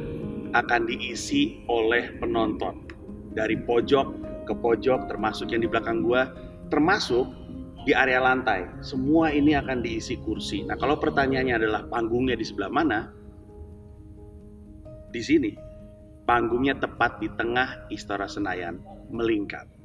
akan diisi oleh penonton. Dari pojok ke pojok, termasuk yang di belakang gua, termasuk di area lantai. Semua ini akan diisi kursi. Nah, kalau pertanyaannya adalah panggungnya di sebelah mana? Di sini. Panggungnya tepat di tengah Istora Senayan, melingkar.